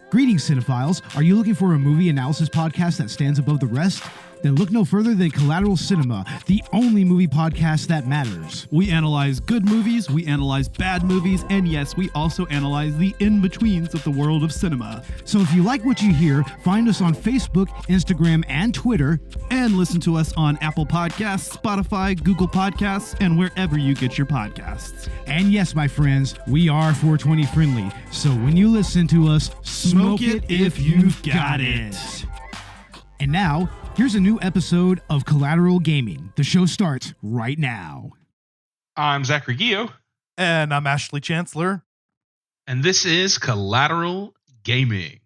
Greetings, cinephiles. Are you looking for a movie analysis podcast that stands above the rest? Then look no further than Collateral Cinema, the only movie podcast that matters. We analyze good movies, we analyze bad movies, and yes, we also analyze the in-betweens of the world of cinema. So if you like what you hear, find us on Facebook, Instagram, and Twitter. And listen to us on Apple Podcasts, Spotify, Google Podcasts, and wherever you get your podcasts. And yes, my friends, we are 420 friendly. So when you listen to us, smoke it if you've got it. And now, here's a new episode of Collateral Gaming. The show starts right now. I'm Zachary Gio. And I'm Ashley Chancellor. And this is Collateral Gaming.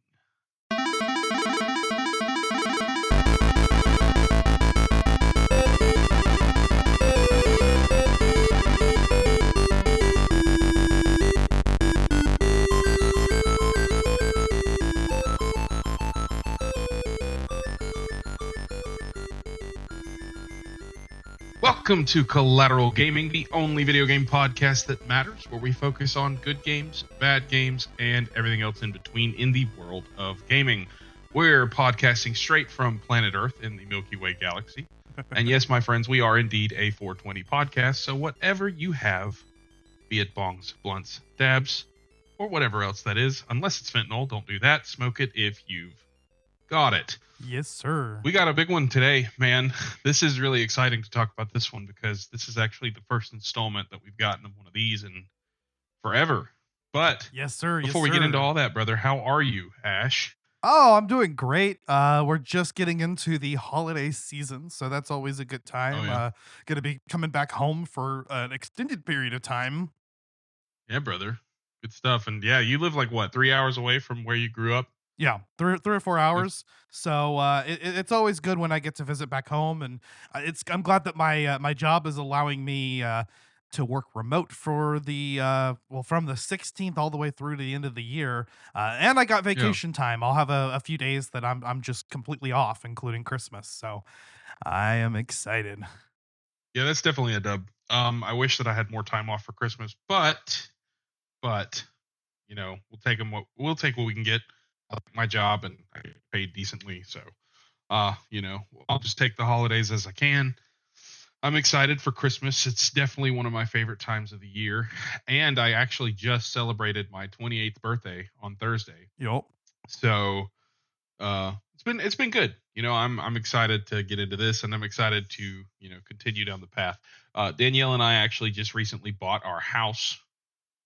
Welcome to Collateral Gaming, the only video game podcast that matters, where we focus on good games, bad games, and everything else in between in the world of gaming. We're podcasting straight from planet Earth in the Milky Way galaxy. And yes, my friends, we are indeed a 420 podcast, so whatever you have, be it bongs, blunts, dabs, or whatever else that is, unless it's fentanyl, don't do that. Smoke it if you've got it. Yes, sir. We got a big one today, man. This is really exciting to talk about this one because this is actually the first installment that we've gotten of one of these in forever. But yes, sir. Before we get into all that, brother, how are you, Ash? Oh, I'm doing great. We're just getting into the holiday season, so that's always a good time. Oh, yeah. Gonna be coming back home for an extended period of time. Yeah, brother. Good stuff. And yeah, you live like what, 3 hours away from where you grew up? Yeah, three or 4 hours. So it's always good when I get to visit back home, and I'm glad that my job is allowing me to work remote for the from the 16th all the way through to the end of the year, and I got vacation time. I'll have a few days that I'm just completely off, including Christmas. So I am excited. Yeah, that's definitely a dub. I wish that I had more time off for Christmas, but you know, we'll take what we can get. I like my job and I get paid decently, so you know, I'll just take the holidays as I can. I'm excited for Christmas. It's definitely one of my favorite times of the year, and I actually just celebrated my 28th birthday on Thursday. Yup. So it's been good. You know, I'm excited to get into this, and I'm excited to, you know, continue down the path. Danielle and I actually just recently bought our house,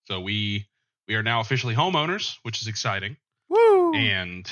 so we are now officially homeowners, which is exciting. Woo! And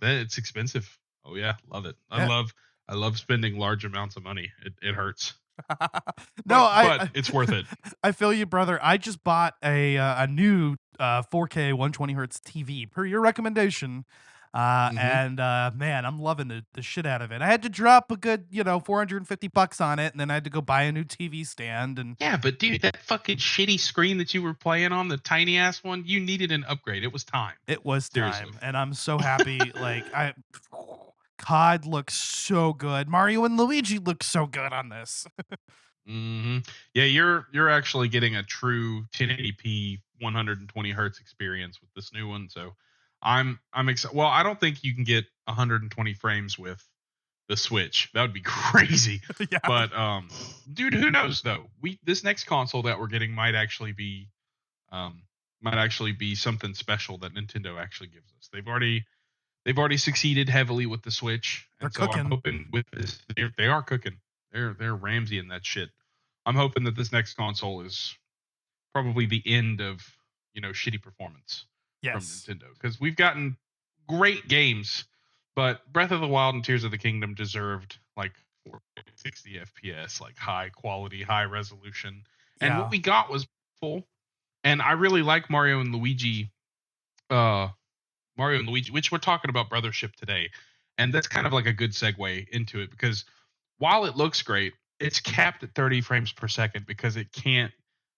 it's expensive. Oh yeah, love it. Yeah. I love spending large amounts of money. It hurts. But it's worth it. I feel you, brother. I just bought a new 4K 120 hertz TV per your recommendation. And man, I'm loving the shit out of it. I had to drop a good, $450 on it, and then I had to go buy a new TV stand. And yeah, but dude, that fucking shitty screen that you were playing on, the tiny ass one, you needed an upgrade. It was time. It was time. Seriously. And I'm so happy. COD looks so good. Mario and Luigi look so good on this. Yeah, you're actually getting a true 1080p 120 hertz experience with this new one. So I'm excited. Well, I don't think you can get 120 frames with the Switch. That would be crazy. Yeah. But dude, who knows though? This next console that we're getting might actually be something special that Nintendo actually gives us. They've already succeeded heavily with the Switch. They're And so cooking. I'm hoping with this, they are cooking. They're Ramsey in that shit. I'm hoping that this next console is probably the end of, you know, shitty performance from Nintendo, because we've gotten great games, but Breath of the Wild and Tears of the Kingdom deserved like 60 FPS, like high quality, high resolution, and what we got was full. And I really like Mario and Luigi, which we're talking about Brothership today, and that's kind of like a good segue into it, because while it looks great, it's capped at 30 frames per second because it can't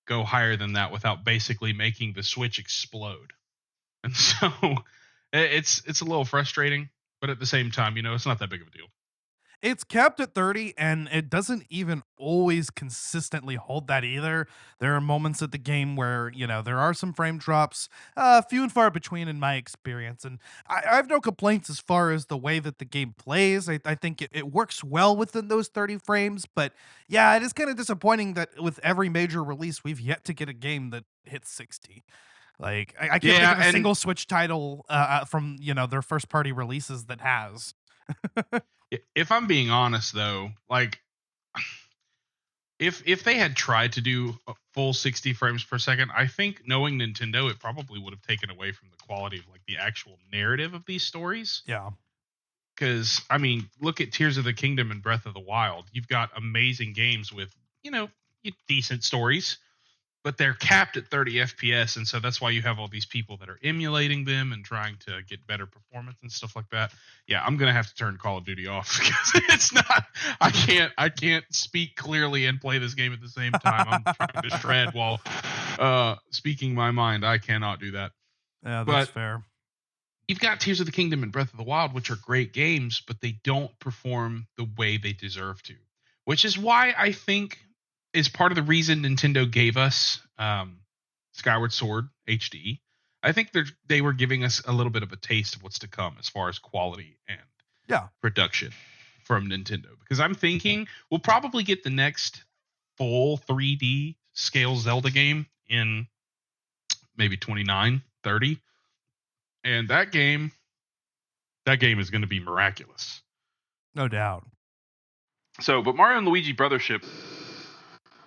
go higher than that without basically making the Switch explode. And so it's a little frustrating, but at the same time, you know, it's not that big of a deal. It's capped at 30, and it doesn't even always consistently hold that either. There are moments of the game where, there are some frame drops, few and far between in my experience. And I have no complaints as far as the way that the game plays. I think it works well within those 30 frames. But yeah, it is kind of disappointing that with every major release, we've yet to get a game that hits 60. Like, I can't think of a single Switch title from, their first party releases that has. If I'm being honest, though, like if they had tried to do a full 60 frames per second, I think knowing Nintendo, it probably would have taken away from the quality of like the actual narrative of these stories. Yeah. Because I mean, look at Tears of the Kingdom and Breath of the Wild. You've got amazing games with decent stories, but they're capped at 30 FPS, and so that's why you have all these people that are emulating them and trying to get better performance and stuff like that. Yeah, I'm gonna have to turn Call of Duty off because it's not. I can't speak clearly and play this game at the same time. I'm trying to shred while speaking my mind. I cannot do that. Yeah, that's fair. You've got Tears of the Kingdom and Breath of the Wild, which are great games, but they don't perform the way they deserve to, which is why I think is part of the reason Nintendo gave us Skyward Sword HD. I think they were giving us a little bit of a taste of what's to come as far as quality and production from Nintendo. Because I'm thinking we'll probably get the next full 3D scale Zelda game in maybe 29, 30. And that game is going to be miraculous. No doubt. So, but Mario and Luigi Brothership,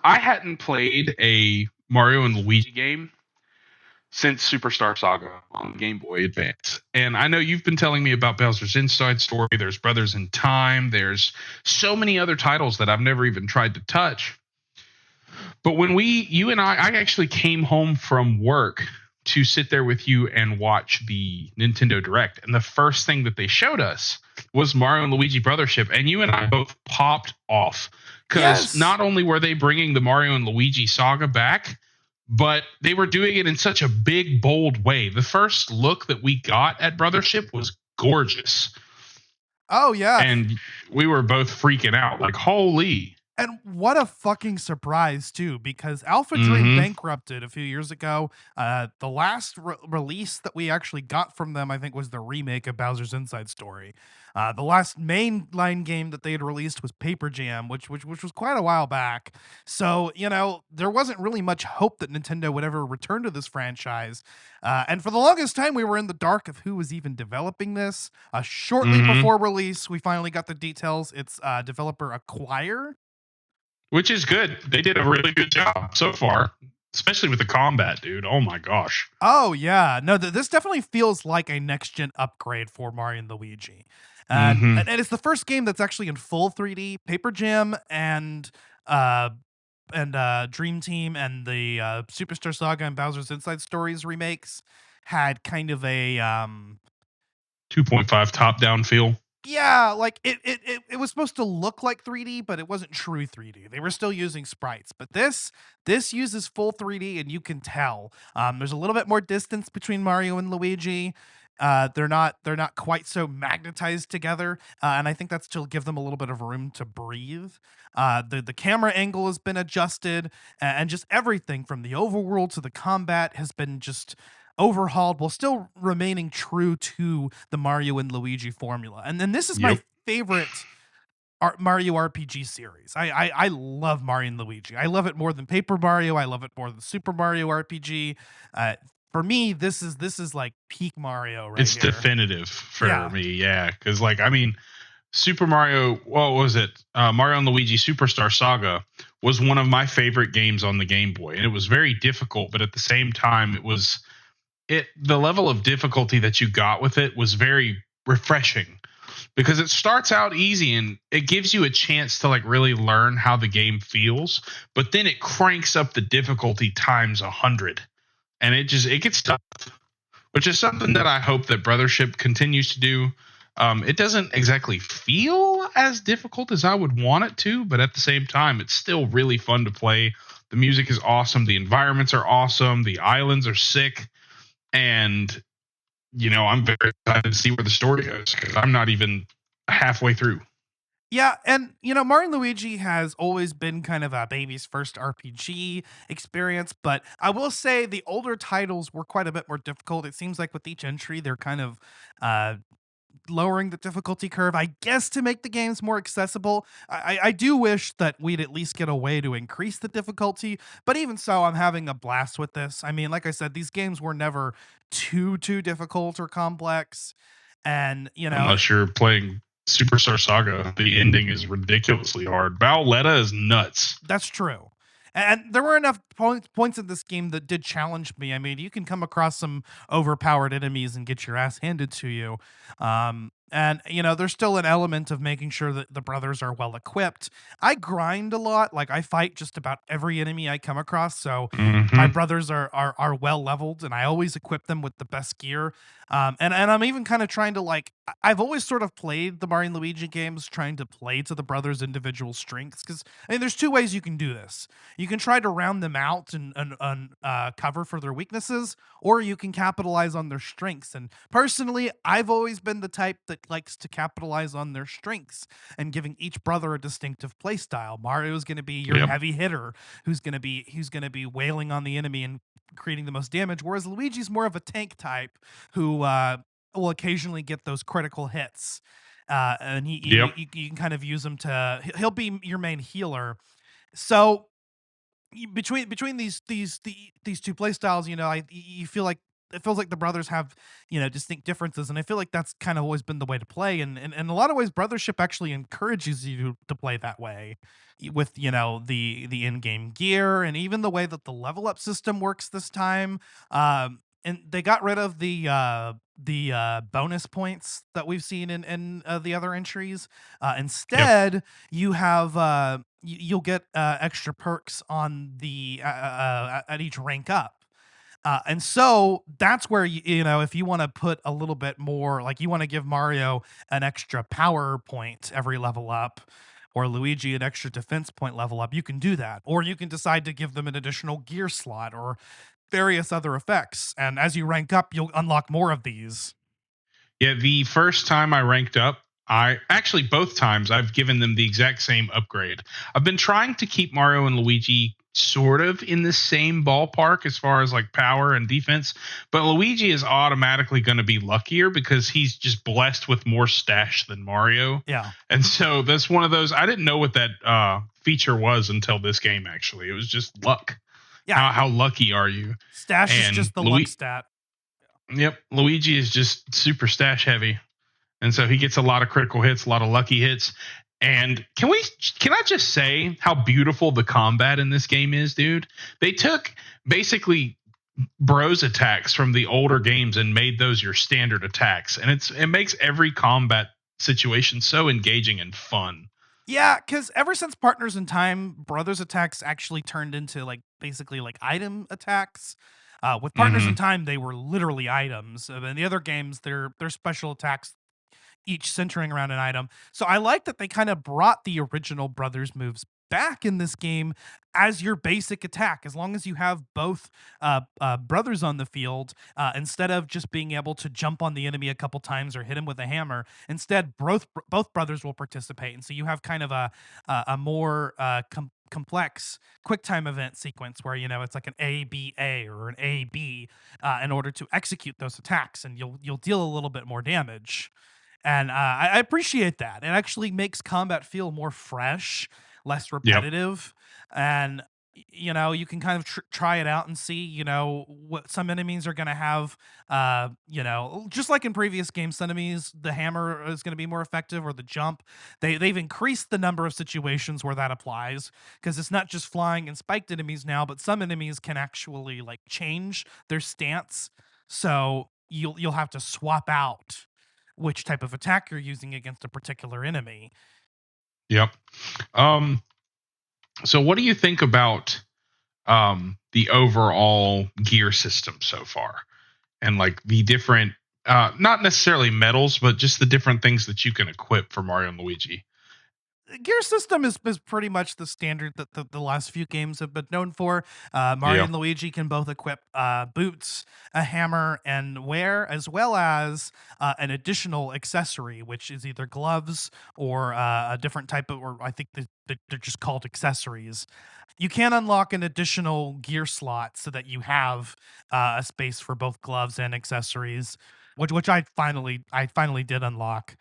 I hadn't played a Mario and Luigi game since Superstar Saga on Game Boy Advance. And I know you've been telling me about Bowser's Inside Story. There's Brothers in Time. There's so many other titles that I've never even tried to touch. But when you and I actually came home from work to sit there with you and watch the Nintendo Direct. And the first thing that they showed us was Mario and Luigi Brothership. And you and I both popped off. Because not only were they bringing the Mario and Luigi saga back, but they were doing it in such a big, bold way. The first look that we got at Brothership was gorgeous. Oh, yeah. And we were both freaking out. Like, holy. And what a fucking surprise, too, because Alpha Dream bankrupted a few years ago. The last release that we actually got from them, I think, was the remake of Bowser's Inside Story. The last mainline game that they had released was Paper Jam, which was quite a while back. So, there wasn't really much hope that Nintendo would ever return to this franchise. And for the longest time, we were in the dark of who was even developing this. Shortly before release, we finally got the details. It's developer Acquire. Which is good. They did a really good job so far, especially with the combat, dude. Oh my gosh. Oh yeah, no, this definitely feels like a next gen upgrade for Mario and Luigi, and it's the first game that's actually in full 3D. Paper Jam and Dream Team and the Superstar Saga and Bowser's Inside Stories remakes had kind of a 2.5 top down feel. Yeah, like it was supposed to look like 3D, but it wasn't true 3D. They were still using sprites, but this uses full 3D, and you can tell. There's a little bit more distance between Mario and Luigi. They're not quite so magnetized together, and I think that's to give them a little bit of room to breathe. The camera angle has been adjusted, and just everything from the overworld to the combat has been just overhauled while still remaining true to the Mario and Luigi formula. And then this is my favorite Mario RPG series. I love Mario and Luigi. I love it more than Paper Mario. I love it more than Super Mario RPG. For me, this is like peak Mario right It's here. definitive for me, yeah. Because, like, I mean, Super Mario, what was it? Mario and Luigi Superstar Saga was one of my favorite games on the Game Boy. And it was very difficult, but at the same time, the level of difficulty that you got with it was very refreshing because it starts out easy and it gives you a chance to like really learn how the game feels, but then it cranks up the difficulty times 100 and it gets tough, which is something that I hope that Brothership continues to do. It doesn't exactly feel as difficult as I would want it to, but at the same time, it's still really fun to play. The music is awesome. The environments are awesome. The islands are sick. And, I'm very excited to see where the story goes because I'm not even halfway through. Yeah, and Mario and Luigi has always been kind of a baby's first RPG experience, but I will say the older titles were quite a bit more difficult. It seems like with each entry, they're kind of uh, lowering the difficulty curve, I guess, to make the games more accessible. I do wish that we'd at least get a way to increase the difficulty, but even so, I'm having a blast with this. I mean, like I said, these games were never too difficult or complex, and Unless you're playing Superstar Saga, the ending is ridiculously hard. Violetta is nuts. that's true. And there were enough points in this game that did challenge me. I mean, you can come across some overpowered enemies and get your ass handed to you. And there's still an element of making sure that the brothers are well equipped. I grind a lot, like I fight just about every enemy I come across. So my Hmm. brothers are well leveled, and I always equip them with the best gear. And I'm even kind of trying to I've always sort of played the Mario and Luigi games trying to play to the brothers' individual strengths, because I mean, there's two ways you can do this. You can try to round them out and cover for their weaknesses, or you can capitalize on their strengths. And personally, I've always been the type that likes to capitalize on their strengths and giving each brother a distinctive play style. Mario's going to be your Yep. heavy hitter, who's going to be wailing on the enemy and creating the most damage, whereas Luigi's more of a tank type who will occasionally get those critical hits. And Yep. you can kind of use him to. He'll be your main healer. So between these two play styles, you feel like it feels like the brothers have distinct differences, and I feel like that's kind of always been the way to play. And in a lot of ways, Brothership actually encourages you to play that way with the in-game gear and even the way that the level up system works this time. And they got rid of the bonus points that we've seen in the other entries. Yep. Instead, you have you'll get extra perks on the at each rank up. And so that's where if you want to put a little bit more, like you want to give Mario an extra power point every level up, or Luigi an extra defense point level up, you can do that. Or you can decide to give them an additional gear slot or various other effects. And as you rank up, you'll unlock more of these. Yeah, the first time I ranked up, I actually both times I've given them the exact same upgrade. I've been trying to keep Mario and Luigi sort of in the same ballpark as far as like power and defense, but Luigi is automatically going to be luckier because he's just blessed with more stash than Mario. Yeah. And so that's one of those. I didn't know what that feature was until this game. Actually, it was just luck. Yeah. How lucky are you? Stash is And just the luck stat. Yep, Luigi is just super stash heavy, and so he gets a lot of critical hits, a lot of lucky hits. And can I just say how beautiful the combat in this game is, dude? They took basically Bros attacks from the older games and made those your standard attacks, and it makes every combat situation so engaging and fun. Yeah, because ever since Partners in Time, Brothers attacks actually turned into basically like item attacks. With Partners in Hmm. Time, they were literally items. In the other games, they're special attacks, each centering around an item. So I like that they kind of brought the original Brothers moves back in this game as your basic attack, as long as you have both brothers on the field, instead of just being able to jump on the enemy a couple times or hit him with a hammer. Instead, both brothers will participate, and so you have kind of a more complex quick time event sequence where it's like an ABA or an AB in order to execute those attacks, and you'll deal a little bit more damage. And I appreciate that. It actually makes combat feel more fresh, less Yep. repetitive, and you can kind of try it out and see what some enemies are going to have. Just like in previous games, some enemies the hammer is going to be more effective, or the jump. They've increased the number of situations where that applies, because it's not just flying and spiked enemies now, but some enemies can actually like change their stance. So you'll have to swap out which type of attack you're using against a particular enemy. Yep. Um. So, what do you think about the overall gear system so far, and like the different, not necessarily medals, but just the different things that you can equip for Mario and Luigi? gear system is pretty much the standard that the last few games have been known for. Mario Yeah. and Luigi can both equip boots, a hammer, and wear, as well as an additional accessory, which is either gloves or a different type of, or I think they're just called accessories. You can unlock an additional gear slot so that you have a space for both gloves and accessories, which I finally did unlock.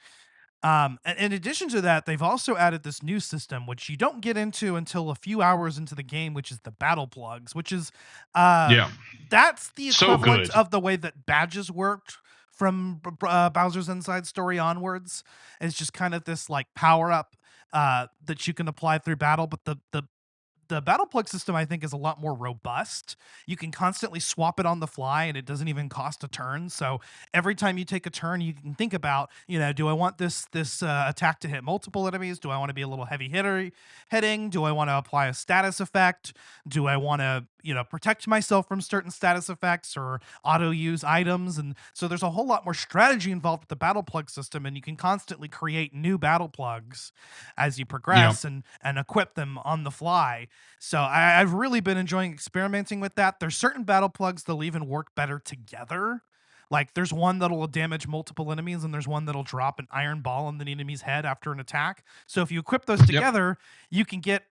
And in addition to that, they've also added this new system, which you don't get into until a few hours into the game, which is the battle plugs, which is uh, Yeah. that's the So equivalent good. of the way that badges worked from Bowser's Inside Story onwards. It's just kind of this like power up that you can apply through battle, but the battle plug system I think is a lot more robust. You can constantly swap it on the fly and it doesn't even cost a turn. So every time you take a turn, you can think about, do I want this attack to hit multiple enemies? Do I want to be a little heavy hitter hitting? Do I want to apply a status effect? Do I want to, protect myself from certain status effects or auto use items? And so there's a whole lot more strategy involved with the battle plug system, and you can constantly create new battle plugs as you Yeah. progress and equip them on the fly. So I've really been enjoying experimenting with that. There's certain battle plugs that'll even work better together. Like there's one that'll damage multiple enemies, and there's one that'll drop an iron ball on the enemy's head after an attack. So if you equip those Yep. together, you can get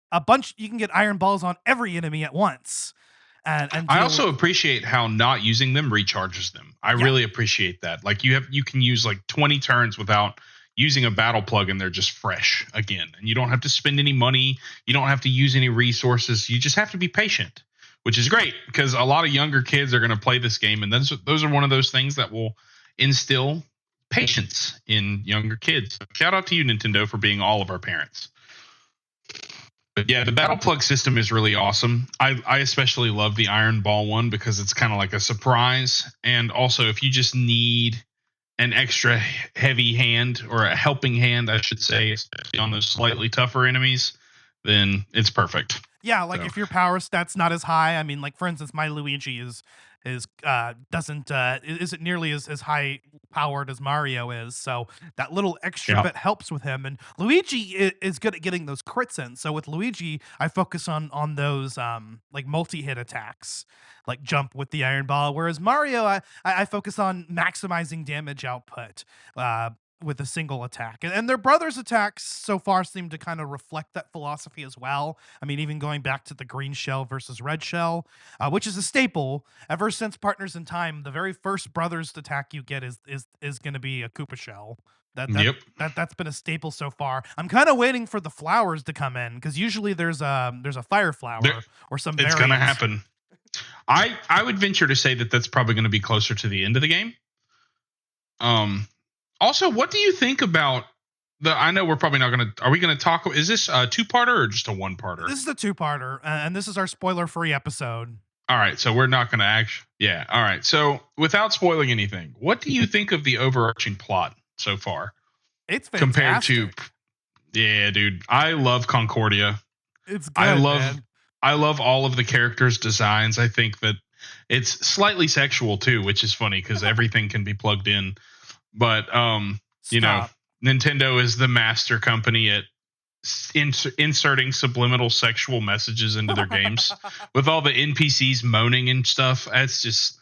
you can get iron balls on every enemy at once. And I deal also with, appreciate how not using them recharges them. I Yeah. really appreciate that. Like you can use like 20 turns without using a battle plug and they're just fresh again. And you don't have to spend any money, you don't have to use any resources. You just have to be patient, which is great because a lot of younger kids are going to play this game, and those are one of those things that will instill patience in younger kids. So shout out to you, Nintendo, for being all of our parents. But yeah, the battle plug system is really awesome. I especially love the Iron Ball one because it's kind of like a surprise. And also, if you just need an extra heavy hand or a helping hand, I should say, especially on those slightly tougher enemies, then it's perfect. Yeah, like So, if your power stat's not as high, I mean, like for instance, my Luigi is doesn't isn't nearly as high powered as Mario is, so that little extra yeah. bit helps with him. And Luigi is good at getting those crits in. So with Luigi, I focus on those like multi hit attacks, like jump with the iron ball. Whereas Mario, I focus on maximizing damage output. With a single attack. And their brothers' attacks so far seem to kind of reflect that philosophy as well. I mean, even going back to the green shell versus red shell, which is a staple ever since Partners in Time. The very first brothers attack you get is going to be a Koopa shell. Yep. That's been a staple so far. I'm kind of waiting for the flowers to come in because usually there's a fire flower There- or some. It's going to variant. happen. I would venture to say that that's probably going to be closer to the end of the game. Also, what do you think about I know we're probably not going to. Are we going to talk? Is this a two-parter or just a one-parter? This is a two-parter, and this is our spoiler-free episode. All right, so we're not going to actually. Yeah. All right. So, without spoiling anything, what do you think of the overarching plot so far? It's Compared fantastic. to, yeah, dude, I love Concordia. It's good, I love, man. I love all of the characters' designs. I think that it's slightly sexual too, which is funny because everything can be plugged in. But you know, Stop. Nintendo is the master company at inserting subliminal sexual messages into their games with all the NPCs moaning and stuff. It's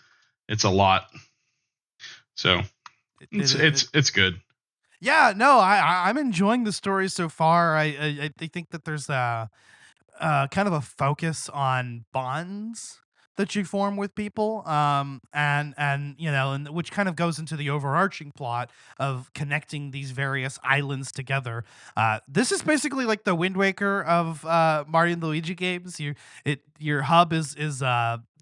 a lot. So it's good. Yeah, no, I'm enjoying the story so far. I think that there's kind of a focus on bonds that you form with people, and and which kind of goes into the overarching plot of connecting these various islands together. This is basically like the Wind Waker of Mario and Luigi games. Your hub is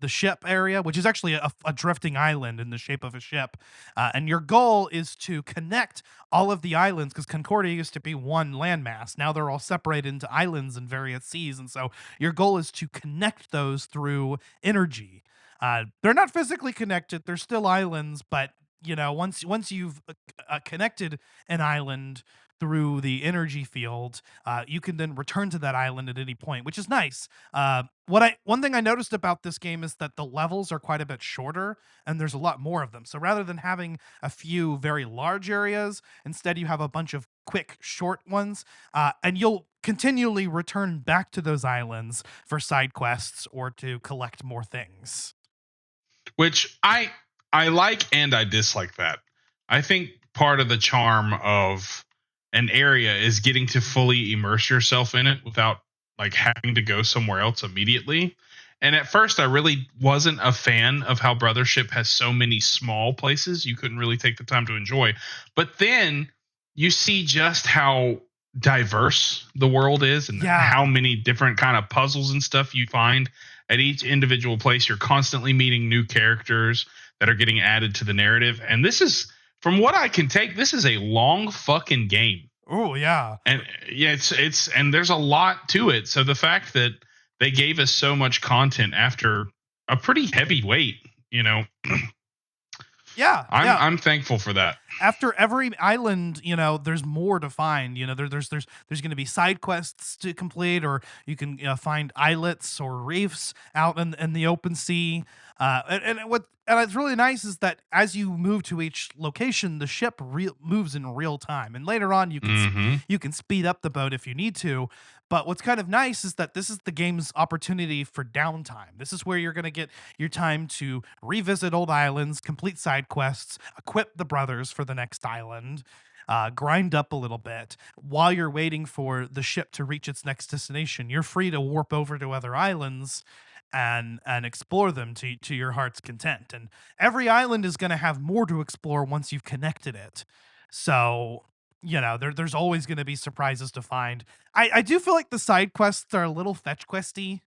the ship area, which is actually a drifting island in the shape of a ship, and your goal is to connect all of the islands because Concordia used to be one landmass. Now they're all separated into islands and various seas, and so your goal is to connect those through energy. They're not physically connected; they're still islands, but once you've connected an island through the energy field, you can then return to that island at any point, which is nice. One thing I noticed about this game is that the levels are quite a bit shorter and there's a lot more of them. So rather than having a few very large areas, instead you have a bunch of quick, short ones, and you'll continually return back to those islands for side quests or to collect more things. Which I like and I dislike that. I think part of the charm of an area is getting to fully immerse yourself in it without like having to go somewhere else immediately. And at first I really wasn't a fan of how Brothership has so many small places you couldn't really take the time to enjoy. But then you see just how diverse the world is and how many different kind of puzzles and stuff you find at each individual place. You're constantly meeting new characters that are getting added to the narrative. And this is, from what I can take, this is a long fucking game. Oh yeah. And yeah, it's and there's a lot to it. So the fact that they gave us so much content after a pretty heavy wait, you know. I'm thankful for that. After every island, you know, there's more to find. You know, there's going to be side quests to complete, or you can find islets or reefs out in the open sea. And it's really nice is that as you move to each location, the ship moves in real time, and later on you can speed up the boat if you need to. But what's kind of nice is that this is the game's opportunity for downtime. This is where you're going to get your time to revisit old islands, complete side quests, equip the brothers for the next island, grind up a little bit. While you're waiting for the ship to reach its next destination, you're free to warp over to other islands and explore them to your heart's content. And every island is going to have more to explore once you've connected it. So, you know, there's always going to be surprises to find. I do feel like the side quests are a little fetch questy,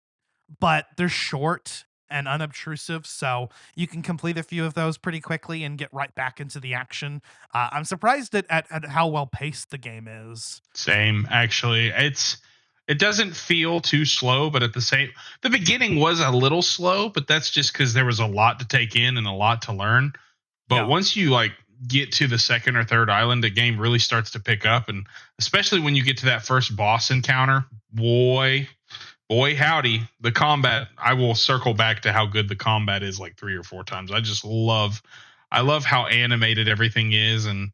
but they're short and unobtrusive, so you can complete a few of those pretty quickly and get right back into the action. I'm surprised at how well paced the game is. Same, actually. It doesn't feel too slow, but the beginning was a little slow, but that's just because there was a lot to take in and a lot to learn. But once you like get to the second or third island, the game really starts to pick up, and especially when you get to that first boss encounter, boy howdy, the combat. I will circle back to how good the combat is like 3 or 4 times. I love how animated everything is, and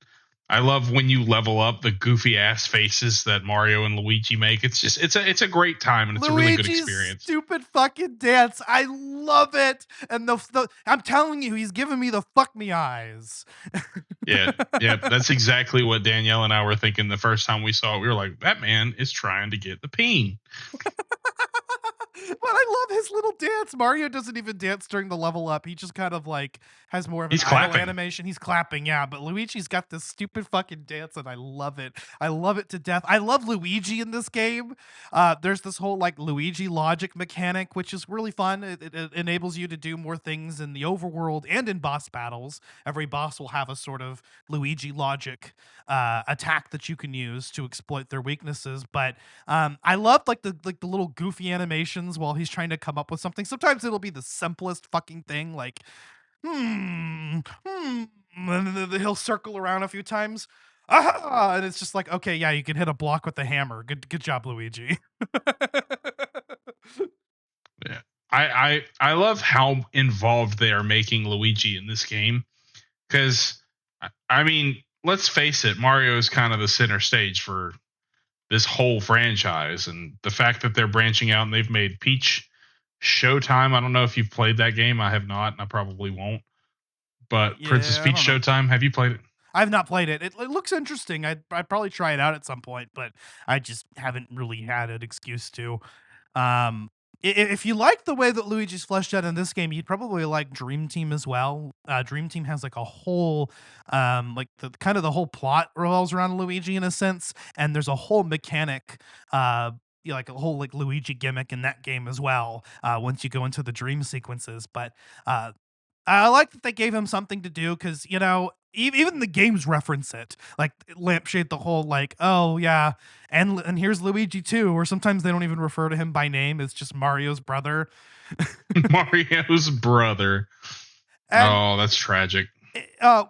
I love when you level up the goofy ass faces that Mario and Luigi make. It's just it's a great time, and it's Luigi's a really good experience. Stupid fucking dance, I love it, and the I'm telling you, he's giving me the fuck me eyes. yeah, that's exactly what Danielle and I were thinking the first time we saw it. We were like, that man is trying to get the peen. But I love his little dance. Mario doesn't even dance during the level up. He just kind of like has more of an idle animation. He's clapping, yeah. But Luigi's got this stupid fucking dance, and I love it. I love it to death. I love Luigi in this game. There's this whole like Luigi logic mechanic, which is really fun. It enables you to do more things in the overworld and in boss battles. Every boss will have a sort of Luigi logic attack that you can use to exploit their weaknesses. But I love like the little goofy animations while he's trying to come up with something. Sometimes it'll be the simplest fucking thing, like and then he'll circle around a few times. Ah, and it's just like, okay, yeah, you can hit a block with the hammer. Good job, Luigi. Yeah. I love how involved they are making Luigi in this game, because I mean, let's face it, Mario is kind of the center stage for this whole franchise, and the fact that they're branching out and they've made Peach Showtime. I don't know if you've played that game. I have not, and I probably won't. But Princess Peach Showtime, have you played it? I've not played it. It looks interesting. I'd probably try it out at some point, but I just haven't really had an excuse to. If you like the way that Luigi's fleshed out in this game, you'd probably like Dream Team as well. Dream Team has like a whole, like the whole plot revolves around Luigi in a sense, and there's a whole mechanic, like a whole like Luigi gimmick in that game as well. Once you go into the dream sequences, but I like that they gave him something to do, because you know, even the games reference it, like Lampshade, the whole like, oh yeah, and here's Luigi too, or sometimes they don't even refer to him by name. It's just Mario's brother. Mario's brother. And, that's tragic.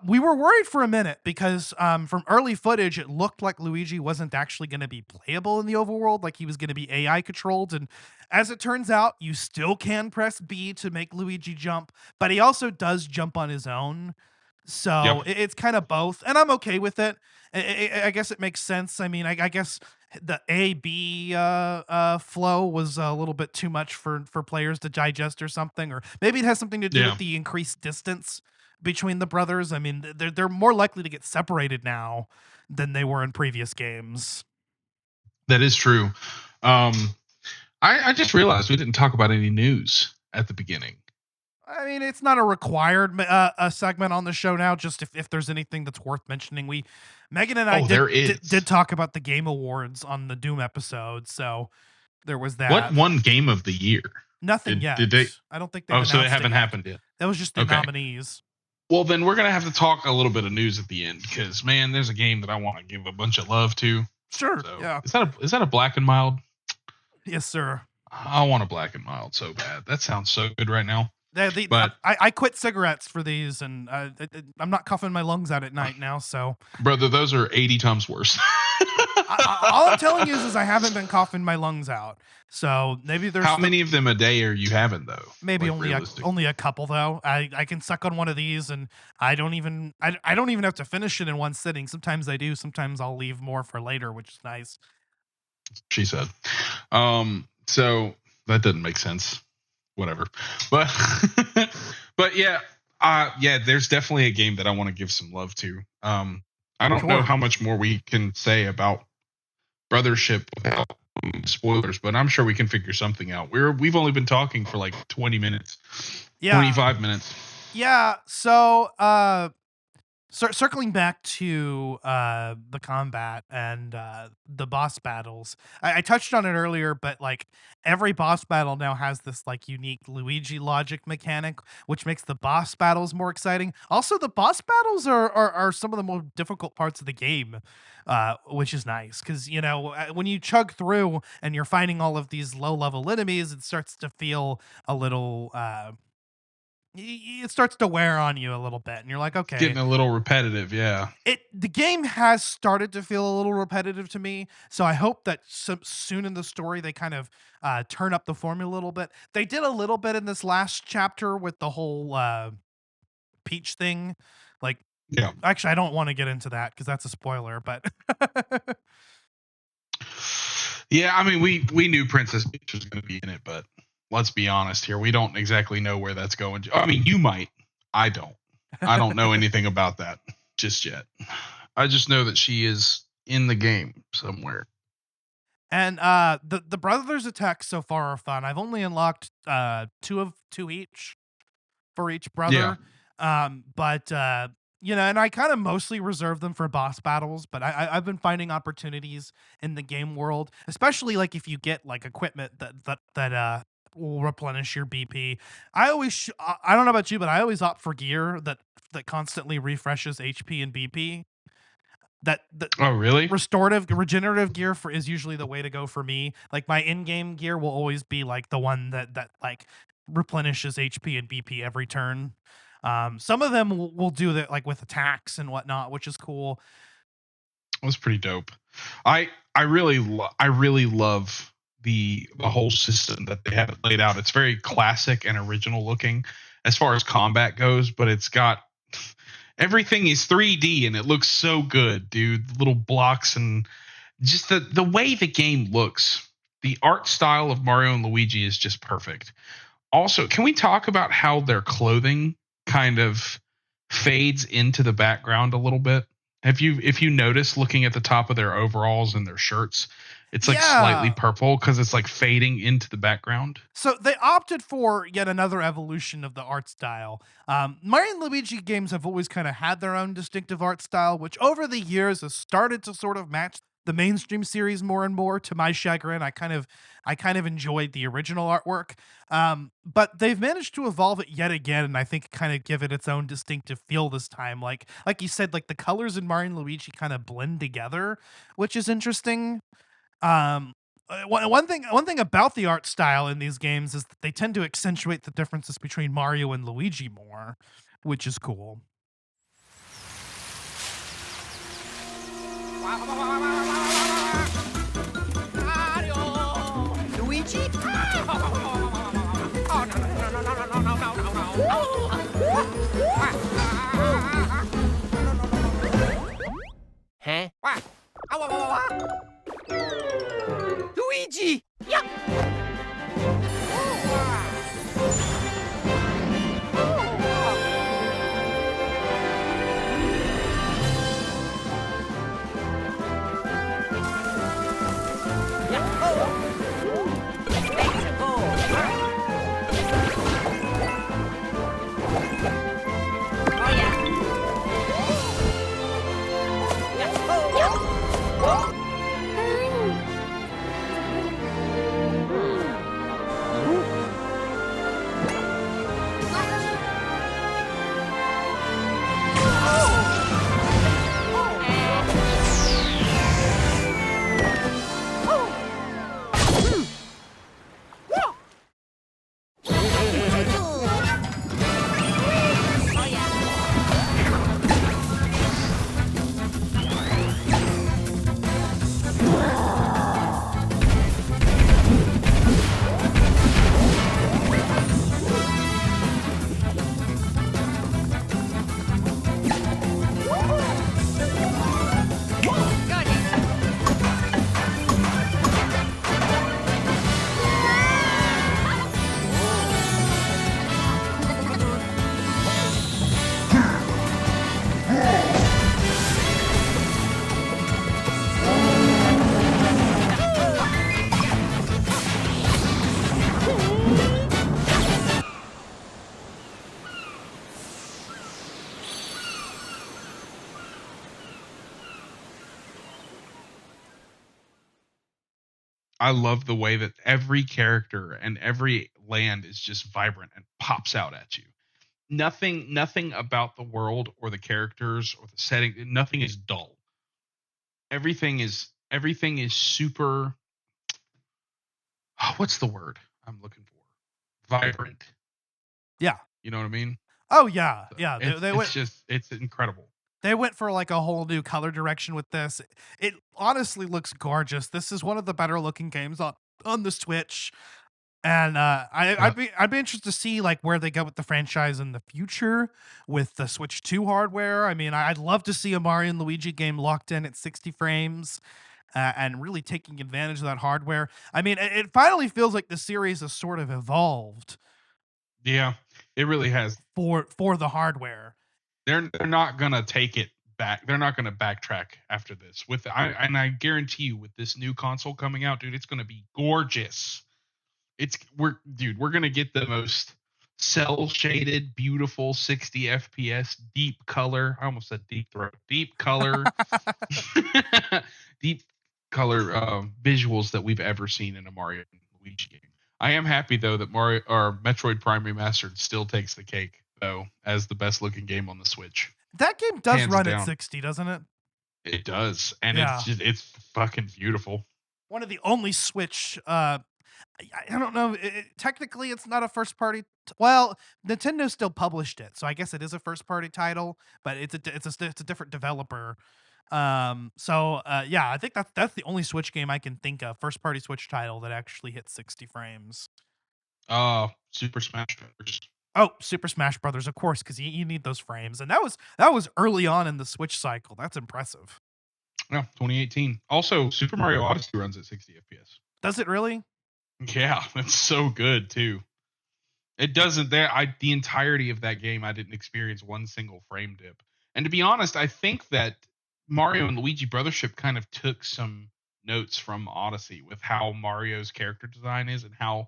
We were worried for a minute because from early footage, it looked like Luigi wasn't actually going to be playable in the overworld, like he was going to be AI controlled. And as it turns out, you still can press B to make Luigi jump, but he also does jump on his own. So Yep. it's kind of both, and I'm okay with it. I guess it makes sense. I mean, I guess the A-B flow was a little bit too much for players to digest or something, or maybe it has something to do Yeah. with the increased distance between the brothers. I mean, they're more likely to get separated now than they were in previous games. That is true. I just realized we didn't talk about any news at the beginning. I mean, it's not a required a segment on the show now. Just if there's anything that's worth mentioning, Megan and I there is. did talk about the Game Awards on the Doom episode, so there was that. What won Game of the Year? Nothing yet. Did they? I don't think they've Oh, so they announced haven't it yet. happened yet. That was just the Okay. nominees. Well, then we're gonna have to talk a little bit of news at the end because man, there's a game that I want to give a bunch of love to. Sure. So, Yeah. Is that a Black and Mild? Yes, sir. I want a Black and Mild so bad. That sounds so good right now. But- I quit cigarettes for these, and I'm not coughing my lungs out at night now. So, Brother, those are 80 times worse. all I'm telling you is I haven't been coughing my lungs out. So maybe there's How many of them a day are you having though? maybe Like, only a couple though. I can suck on one of these, and I don't even have to finish it in one sitting. Sometimes I do. Sometimes I'll leave more for later, which is nice. She said. So that doesn't make sense. Whatever. But but yeah, there's definitely a game that I want to give some love to. I don't know how much more we can say about Brothership without spoilers, but I'm sure we can figure something out. We've only been talking for like 20 minutes. Yeah. 25 minutes. Yeah. So circling back to the combat and the boss battles, I touched on it earlier, but like every boss battle now has this like unique Luigi logic mechanic, which makes the boss battles more exciting. Also, the boss battles are some of the more difficult parts of the game, which is nice because when you chug through and you're fighting all of these low level enemies, it starts to feel a little. It starts to wear on you a little bit, and you're like, okay, Getting a little repetitive, yeah. The game has started to feel a little repetitive to me, so I hope that soon in the story they kind of turn up the formula a little bit. They did a little bit in this last chapter with the whole Peach thing. Like, Yeah. Actually, I don't want to get into that because that's a spoiler, but Yeah, I mean, we knew Princess Peach was going to be in it, but let's be honest here. We don't exactly know where that's going. I mean, you might. I don't. I don't know anything about that just yet. I just know that she is in the game somewhere. And the brothers' attacks so far are fun. I've only unlocked two each for each brother. But and I kind of mostly reserve them for boss battles, but I've been finding opportunities in the game world, especially like if you get like equipment that will replenish your BP. I don't know about you, but I always opt for gear that constantly refreshes HP and BP. Oh, really? Regenerative gear is usually the way to go for me. Like my in-game gear will always be like the one that like replenishes HP and BP every turn. Some of them will do that like with attacks and whatnot, which is cool. It was pretty dope. I really love the whole system that they have laid out. It's very classic and original looking as far as combat goes, but it's got everything is 3D and it looks so good, dude. Little blocks and just the way the game looks. The art style of Mario and Luigi is just perfect. Also, can we talk about how their clothing kind of fades into the background a little bit? If you notice looking at the top of their overalls and their shirts, it's like slightly purple because it's like fading into the background. So they opted for yet another evolution of the art style. Mario and Luigi games have always kind of had their own distinctive art style, which over the years has started to sort of match the mainstream series more and more. To my chagrin, I kind of enjoyed the original artwork, but they've managed to evolve it yet again, and I think kind of give it its own distinctive feel this time. Like you said, like the colors in Mario and Luigi kind of blend together, which is interesting. One thing about the art style in these games is that they tend to accentuate the differences between Mario and Luigi more, which is cool. Luigi? Oh, no. Huh? What? Luigi! Yeah! I love the way that every character and every land is just vibrant and pops out at you. Nothing about the world or the characters or the setting, nothing is dull. Everything is super what's the word I'm looking for? Vibrant. Yeah. You know what I mean? Oh yeah, So yeah. it's, They it's went. just it's incredible. They went for like a whole new color direction with this. It honestly looks gorgeous. This is one of the better looking games on the Switch. And Yeah. I'd be interested to see like where they go with the franchise in the future with the Switch 2 hardware. I mean, I'd love to see a Mario and Luigi game locked in at 60 frames and really taking advantage of that hardware. I mean, it finally feels like the series has sort of evolved Yeah. It really has. for the hardware. They're not gonna take it back. They're not gonna backtrack after this. I guarantee you, with this new console coming out, dude, it's gonna be gorgeous. We're gonna get the most cell shaded, beautiful 60 FPS, deep color. I almost said deep throat. Deep color, deep color visuals that we've ever seen in a Mario and Luigi game. I am happy though that Mario or Metroid Prime Remastered still takes the cake though as the best looking game on the Switch. That game does Hands run down. at 60, doesn't it? It does, and Yeah. it's fucking beautiful. One of the only Switch I don't know. Technically, it's not a first party. Well, Nintendo still published it, so I guess it is a first party title, but it's a different developer. Yeah, I think that's the only Switch game I can think of, first party Switch title that actually hits 60 frames. Super Smash Bros. Oh, Super Smash Brothers, of course, because you need those frames, and that was early on in the Switch cycle. That's impressive. Yeah, 2018. Also, Super Mario Odyssey runs at 60 FPS. Does it really? Yeah, that's so good too. It doesn't there the entirety of that game I didn't experience one single frame dip. And to be honest, I think that Mario and Luigi Brothership kind of took some notes from Odyssey with how Mario's character design is and how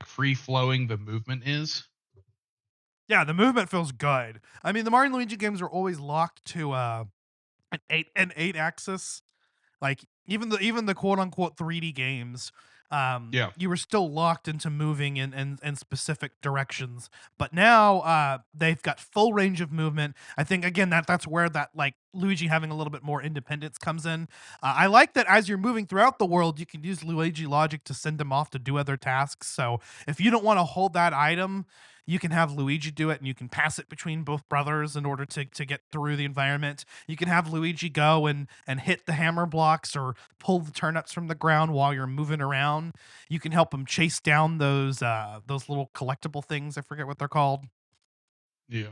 free flowing the movement is. Yeah, the movement feels good. I mean, the Mario and Luigi games are always locked to an eight axis. Like even the quote unquote 3D games, Yeah. you were still locked into moving in specific directions. But now they've got full range of movement. I think again that's where that like Luigi having a little bit more independence comes in. I like that as you're moving throughout the world, you can use Luigi logic to send him off to do other tasks. So if you don't want to hold that item, you can have Luigi do it and you can pass it between both brothers in order to get through the environment. You can have Luigi go and hit the hammer blocks or pull the turnips from the ground while you're moving around. You can help him chase down those little collectible things. I forget what they're called. Yeah.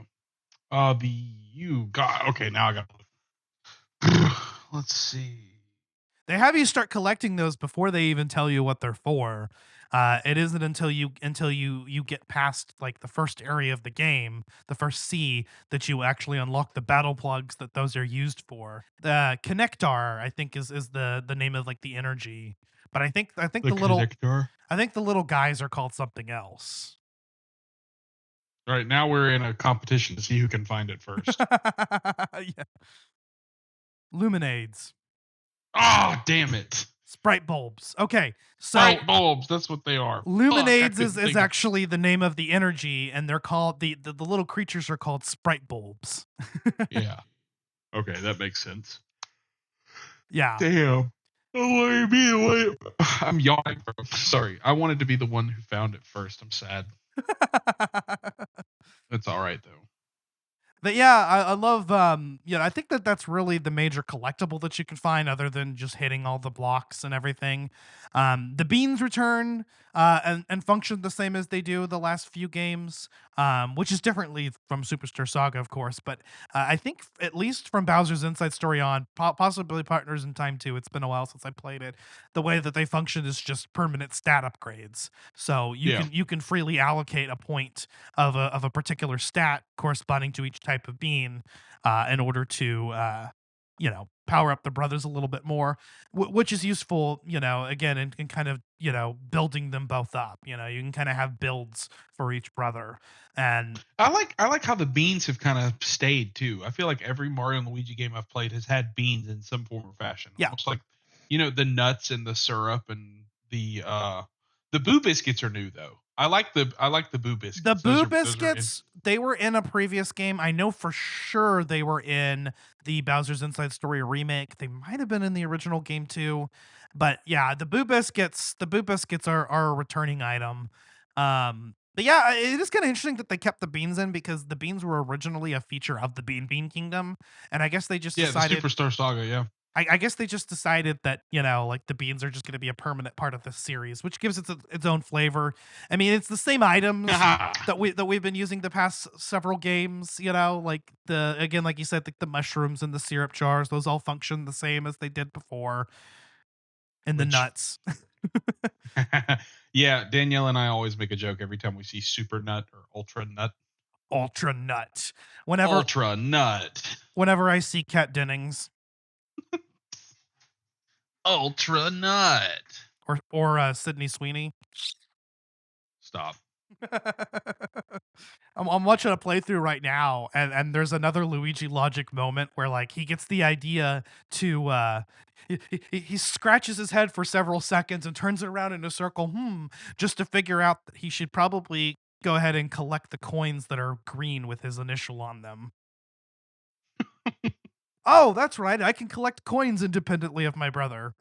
You got okay, now I got let's see. They have you start collecting those before they even tell you what they're for. It isn't until you get past like the first area of the game, the first sea, that you actually unlock the battle plugs that those are used for. The connector, I think, is the name of like the energy. But I think The connector. I think the little guys are called something else. All right, now we're in a competition to see who can find it first. Yeah. Luminades. Oh, damn it. Sprite bulbs. Okay, so Bright bulbs, that's what they are. Luminades Fuck, is actually the name of the energy, and they're called the little creatures are called sprite bulbs. Yeah. Okay, that makes sense. Yeah. Damn. I want to be the one. I'm yawning. Sorry. I wanted to be the one who found it first. I'm sad. It's all right, though. But yeah, I love, I think that's really the major collectible that you can find other than just hitting all the blocks and everything. The beans return and function the same as they do the last few games, which is differently from Superstar Saga, of course. But I think at least from Bowser's Inside Story on, possibly Partners in Time 2, it's been a while since I played it, the way that they function is just permanent stat upgrades. So you can freely allocate a point of a particular stat corresponding to each type of bean in order to power up the brothers a little bit more, which is useful, again, in kind of, building them both up. You can kind of have builds for each brother. And I like how the beans have kind of stayed too. I feel like every Mario and Luigi game I've played has had beans in some form or fashion. Yeah. Almost like, the nuts and the syrup and the Boo Biscuits are new though. I like the Boo Biscuits. The Boo Those are Biscuits, they were in a previous game. I know for sure they were in the Bowser's Inside Story remake. They might have been in the original game too. But yeah, the Boo Biscuits are a returning item. But yeah, it is kind of interesting that they kept the beans in because the beans were originally a feature of the Bean Kingdom. And I guess they just decided the Superstar Saga, yeah. I guess they just decided that, like the beans are just going to be a permanent part of the series, which gives it its own flavor. I mean, it's the same items that we've been using the past several games, like like you said, like the mushrooms and the syrup jars, those all function the same as they did before. And the nuts. Yeah, Danielle and I always make a joke every time we see Super Nut or Ultra Nut. Ultra Nut. Ultra Nut. Whenever I see Kat Dennings. Ultra Nut. Or Sydney Sweeney. Stop. I'm watching a playthrough right now, and there's another Luigi logic moment where like he gets the idea to he scratches his head for several seconds and turns it around in a circle, just to figure out that he should probably go ahead and collect the coins that are green with his initial on them. Oh, that's right. I can collect coins independently of my brother.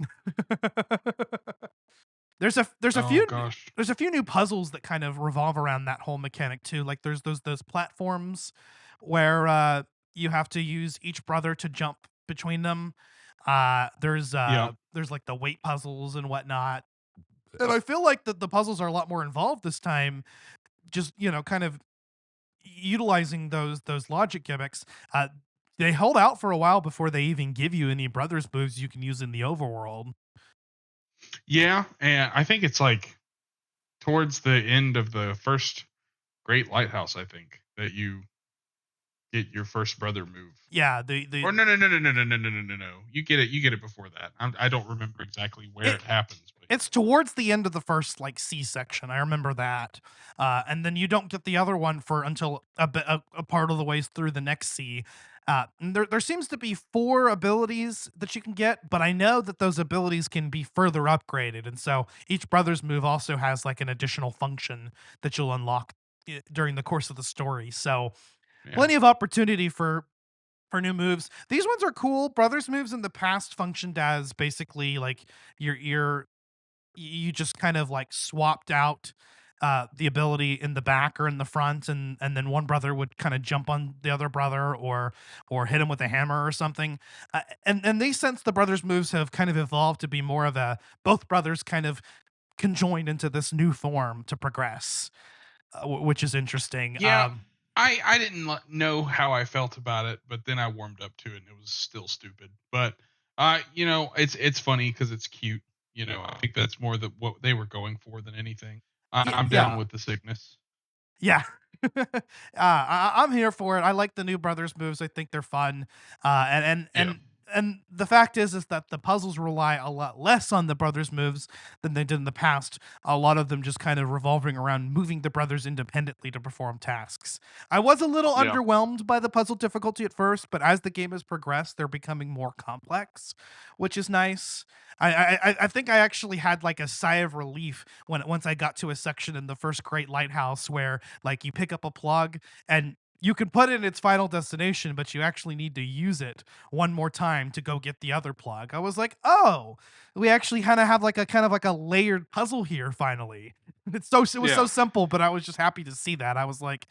There's a few new puzzles that kind of revolve around that whole mechanic too. Like there's those platforms where you have to use each brother to jump between them. There's like the weight puzzles and whatnot. And I feel like the puzzles are a lot more involved this time. Just kind of utilizing those logic gimmicks. They held out for a while before they even give you any brothers moves you can use in the overworld. Yeah, and I think it's like towards the end of the first Great Lighthouse, I think, that you get your first brother move. Yeah, or no. You get it before that. I don't remember exactly where it happens. But it's towards the end of the first like C section. I remember that, and then you don't get the other one for until a part of the ways through the next C. There seems to be 4 abilities that you can get, but I know that those abilities can be further upgraded, and so each brother's move also has like an additional function that you'll unlock during the course of the story. So plenty of opportunity for new moves. These ones are cool. Brothers moves in the past functioned as basically like you just kind of like swapped out the ability in the back or in the front, and then one brother would kind of jump on the other brother or hit him with a hammer or something. And these, since the brothers moves have kind of evolved to be more of a both brothers kind of conjoined into this new form to progress, which is interesting. Yeah. I didn't know how I felt about it, but then I warmed up to it and it was still stupid. But It's funny because it's cute. I think that's more what they were going for than anything. I'm down Yeah. with the sickness. Yeah. I'm here for it. I like the new brothers moves. I think they're fun. And the fact is that the puzzles rely a lot less on the brothers moves than they did in the past. A lot of them just kind of revolving around moving the brothers independently to perform tasks. I was a little Yeah. underwhelmed by the puzzle difficulty at first, but as the game has progressed, they're becoming more complex, which is nice. I think I actually had like a sigh of relief once I got to a section in the first Great Lighthouse where like you pick up a plug and you can put it in its final destination, but you actually need to use it one more time to go get the other plug. I was like, oh, we actually kind of have like a layered puzzle here finally. It was so simple, but I was just happy to see that. I was like,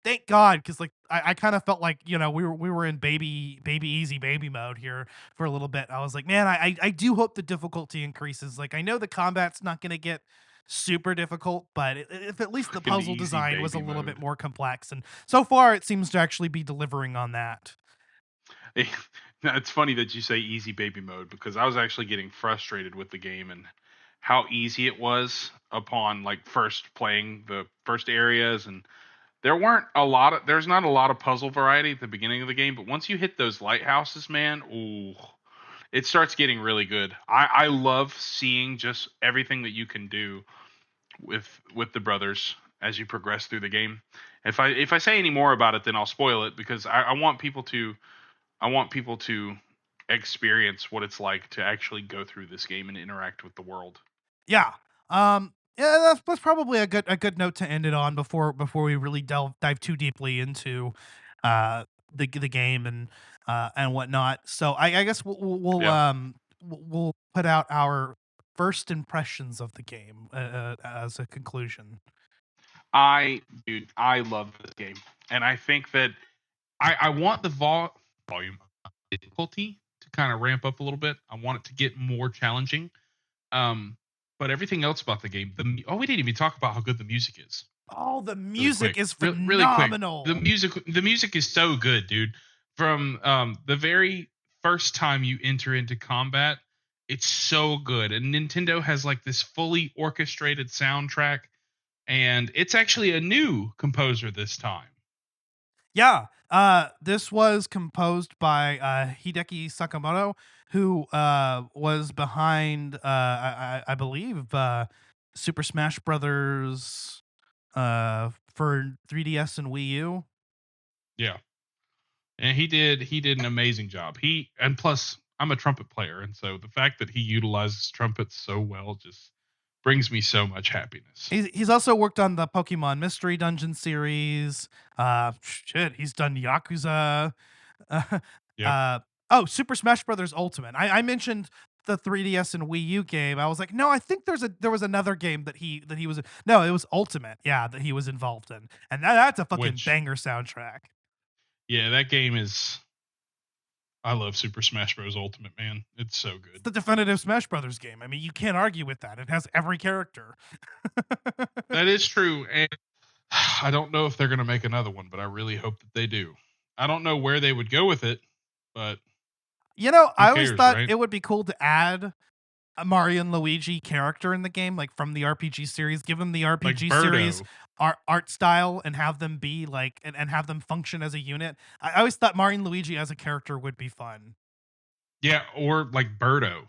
thank God, because like I kind of felt like we were in baby easy baby mode here for a little bit. I was like, man, I do hope the difficulty increases. Like I know the combat's not going to get super difficult, but if at least the Freaking puzzle easy design was a baby little mode. bit more complex, and so far it seems to actually be delivering on that. It's funny that you say easy baby mode because I was actually getting frustrated with the game and how easy it was upon like first playing the first areas, and there's not a lot of puzzle variety at the beginning of the game, but once you hit those lighthouses, man, ooh, it starts getting really good. I love seeing just everything that you can do with the brothers as you progress through the game. If I say any more about it, then I'll spoil it because I want people to experience what it's like to actually go through this game and interact with the world. Yeah. Yeah, that's probably a good note to end it on before we really dive too deeply into the game and whatnot. So I guess Yeah. we'll put out our first impressions of the game as a conclusion. I love this game, and I think that I want the volume difficulty to kind of ramp up a little bit. I want it to get more challenging. Um, but everything else about the game, we didn't even talk about how good the music is. Oh, the Really music quick, is really quick. phenomenal. The music is so good, dude. From the very first time you enter into combat, it's so good. And Nintendo has like this fully orchestrated soundtrack, and it's actually a new composer this time. Yeah. This was composed by Hideki Sakamoto, who was behind I believe Super Smash Brothers for 3DS and Wii U. Yeah. And he did an amazing job. And plus I'm a trumpet player, and so the fact that he utilizes trumpets so well just brings me so much happiness. He's also worked on the Pokemon Mystery Dungeon series. He's done Yakuza. Yep. Super Smash Brothers Ultimate. I mentioned the 3DS and Wii U game. I was like, no, I think there was another game that he was no, it was Ultimate. Yeah, that he was involved in, and that's a fucking Which banger soundtrack. yeah, that game is I love Super Smash Bros. Ultimate, man. It's so It's good. the definitive Smash Brothers game. I mean, you can't argue with that. It has every character. That is true, and I don't know if they're going to make another one, but I really hope that they do. I don't know where they would go with it, but who I always cares, thought right? it would be cool to add a Mario and Luigi character in the game, like from the RPG series. Give them the Like RPG series Birdo. art style and have them be like and have them function as a unit. I always thought Mario and Luigi as a character would be fun. Yeah, or like Birdo.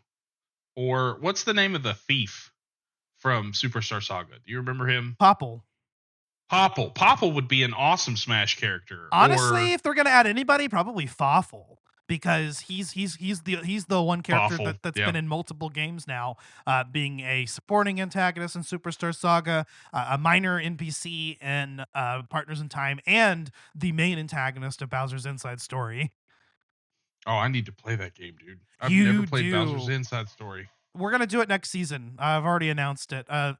Or what's the name of the thief from Superstar Saga? Do you remember him? Popple. Popple. Popple would be an awesome Smash character. Honestly, Or if they're gonna add anybody, probably Fawful. Because he's the one character Fawful. that's Yeah. been in multiple games now, being a supporting antagonist in Superstar Saga, a minor NPC in Partners in Time, and the main antagonist of Bowser's Inside Story. Oh, I need to play that game, dude. I've never You played Bowser's do. Inside Story. We're gonna do it next season. I've already announced it. I'm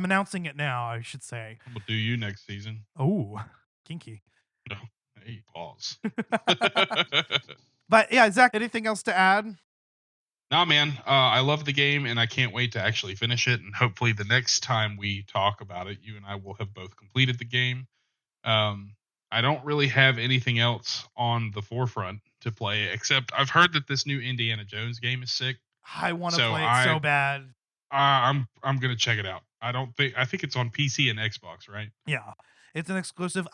announcing it now. I should say. I'm gonna do you next season. Oh, kinky. No. Hey, pause. But yeah, Zach. Anything else to add? Nah, man. I love the game, and I can't wait to actually finish it. And hopefully, the next time we talk about it, you and I will have both completed the game. I don't really have anything else on the forefront to play it. Except I've heard that this new Indiana Jones game is sick. I want to So play it so bad. I'm gonna check it out. I think it's on PC and Xbox, right? Yeah, it's an exclusive.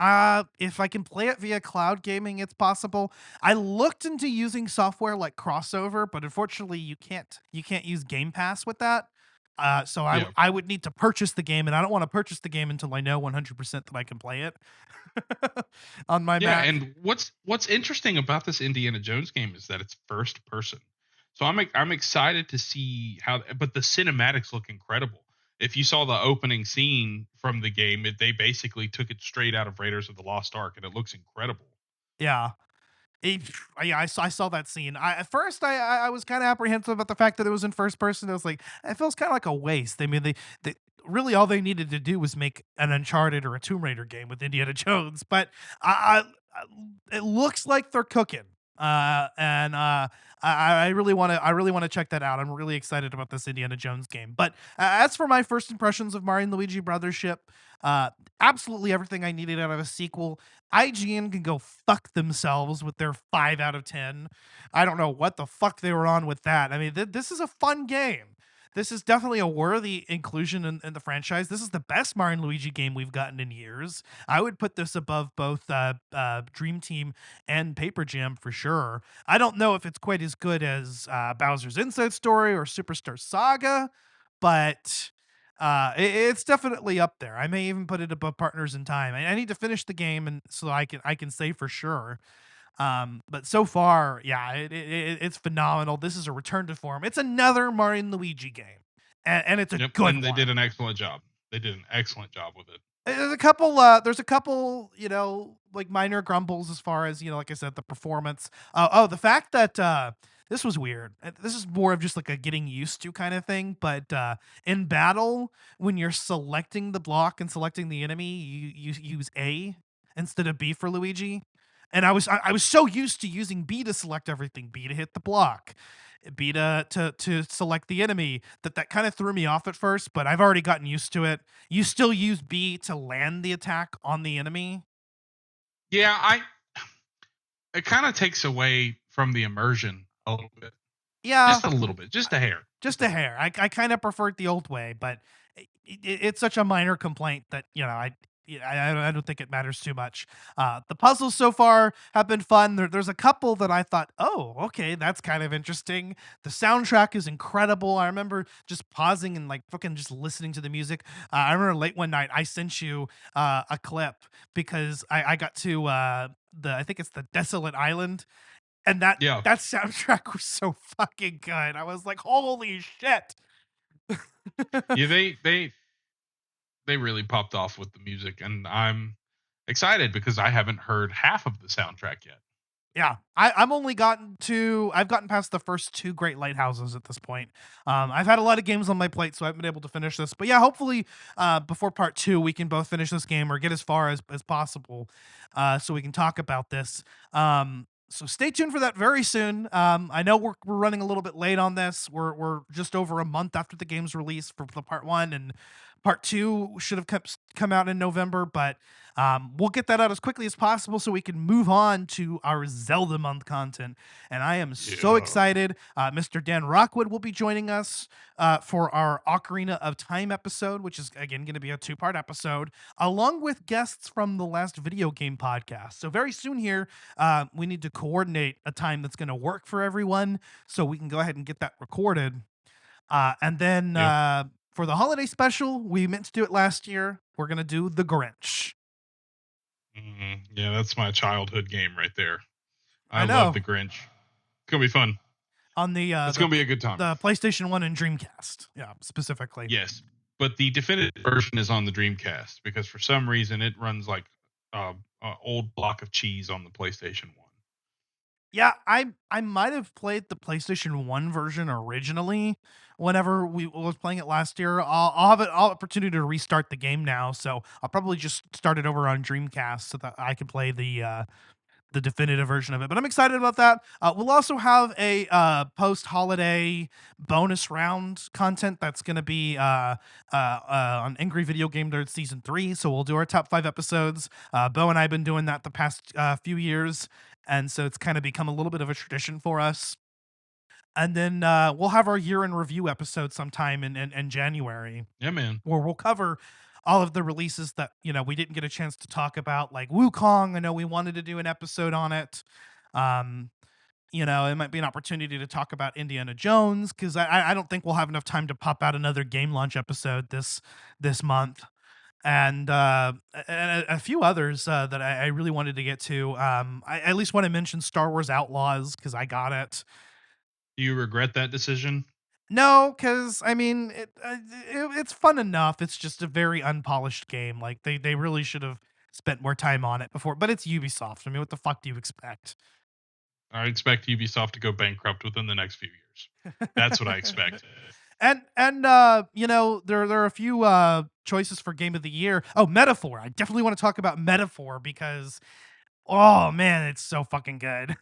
If I can play it via cloud gaming, it's possible. I looked into using software like Crossover, but unfortunately, you can't. You can't use Game Pass with that. So Yeah. I would need to purchase the game, and I don't want to purchase the game until I know 100% that I can play it on my Yeah, Mac. and what's interesting about this Indiana Jones game is that it's first person. So I'm excited to see how, but the cinematics look incredible. If you saw the opening scene from the game, they basically took it straight out of Raiders of the Lost Ark, and it looks incredible. Yeah. It, yeah, I saw that scene. At first I was kind of apprehensive about the fact that it was in first person. I was like, it feels kind of like a waste. I mean, they really all they needed to do was make an Uncharted or a Tomb Raider game with Indiana Jones. But it looks like they're cooking. And I really want to check that out. I'm really excited about this Indiana Jones game. But as for my first impressions of Mario and Luigi Brothership, absolutely everything I needed out of a sequel. IGN can go fuck themselves with their 5 out of 10. I don't know what the fuck they were on with that. I mean, this is a fun game. This is definitely a worthy inclusion in the franchise. This is the best Mario and Luigi game we've gotten in years. I would put this above both Dream Team and Paper Jam for sure. I don't know if it's quite as good as Bowser's Inside Story or Superstar Saga, but it's definitely up there. I may even put it above Partners in Time. I need to finish the game, and so I can say for sure. But so far, yeah, it's phenomenal. This is a return to form. It's another Mario and Luigi game, and it's a good one. And they did an excellent job. They did an excellent job with it. There's a couple, like minor grumbles as far as, like I said, the performance. The fact that this was weird. This is more of just like a getting used to kind of thing. But in battle, when you're selecting the block and selecting the enemy, you use A instead of B for Luigi. And I was so used to using B to select everything, B to hit the block, B to select the enemy, that kind of threw me off at first, but I've already gotten used to it. You still use B to land the attack on the enemy. Yeah, it kind of takes away from the immersion a little bit. Yeah. Just a little bit, just a hair. Just a hair. I kind of prefer it the old way, but it's such a minor complaint that, I don't think it matters too much. The puzzles so far have been fun. There's a couple that I thought, oh, okay, that's kind of interesting. The soundtrack is incredible. I remember just pausing and like fucking just listening to the music. I remember late one night I sent you a clip because I got to I think it's the Desolate Island. And that soundtrack was so fucking good. I was like, holy shit. Yeah, they really popped off with the music, and I'm excited because I haven't heard half of the soundtrack yet. Yeah, I've gotten past the first 2 Great Lighthouses at this point. I've had a lot of games on my plate, so I haven't been able to finish this. But yeah, hopefully before part 2, we can both finish this game or get as far as possible so we can talk about this. So stay tuned for that very soon. I know we're running a little bit late on this. We're just over a month after the game's release for the part 1, and part 2 should have come out in November, but we'll get that out as quickly as possible so we can move on to our Zelda month content. And I am so excited. Mr. Dan Rockwood will be joining us for our Ocarina of Time episode, which is again going to be a 2-part episode, along with guests from the last video game podcast. So very soon here, we need to coordinate a time that's going to work for everyone so we can go ahead and get that recorded. And then for the holiday special, we meant to do it last year. We're going to do The Grinch. Yeah, that's my childhood game right there. I know. love The Grinch. It's going to be fun. On it's going to be a good time. The PlayStation 1 and Dreamcast. Yeah, specifically. Yes. But the definitive version is on the Dreamcast because for some reason it runs like an old block of cheese on the PlayStation 1. Yeah, I might have played the PlayStation 1 version originally whenever we was playing it last year. I'll have an opportunity to restart the game now, so I'll probably just start it over on Dreamcast so that I can play the definitive version of it. But I'm excited about that. We'll also have a post-holiday bonus round content that's going to be on Angry Video Game Nerd Season 3. So we'll do our top 5 episodes. Bo and I have been doing that the past few years. And so it's kind of become a little bit of a tradition for us. And then we'll have our year in review episode sometime in January, Yeah, man. where we'll cover all of the releases that we didn't get a chance to talk about, like Wukong. I know we wanted to do an episode on it. Um, it might be an opportunity to talk about Indiana Jones, because I don't think we'll have enough time to pop out another game launch episode this month. And a few others that I really wanted to get to. I at least want to mention Star Wars Outlaws, because I got it. Do you regret that decision? No, because I mean, it's fun enough. It's just a very unpolished game. Like they really should have spent more time on it before. But it's Ubisoft. I mean, what the fuck do you expect? I expect Ubisoft to go bankrupt within the next few years. That's what I expect. And there are a few choices for Game of the Year. Oh, Metaphor. I definitely want to talk about Metaphor, because oh man, it's so fucking good.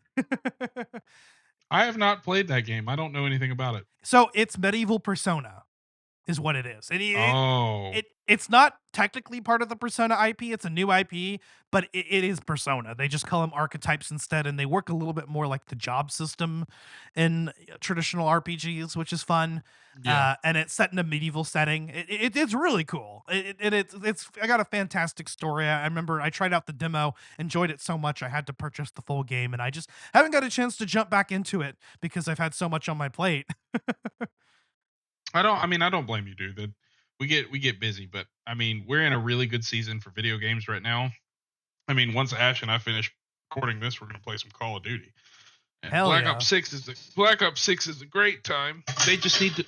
I have not played that game. I don't know anything about it. So it's medieval Persona, is what it is. And Oh. it's not technically part of the Persona IP. It's a new IP, but it is Persona. They just call them archetypes instead, and they work a little bit more like the job system in traditional RPGs, which is fun. Yeah. And it's set in a medieval setting. It's really cool. It's I got a fantastic story. I remember I tried out the demo, enjoyed it so much I had to purchase the full game, and I just haven't got a chance to jump back into it because I've had so much on my plate. I don't blame you, dude. That we get busy, but I mean, we're in a really good season for video games right now. I mean, once Ash and I finish recording this, we're gonna play some Call of Duty. And Hell Black yeah. Ops 6 is a great time. They just need to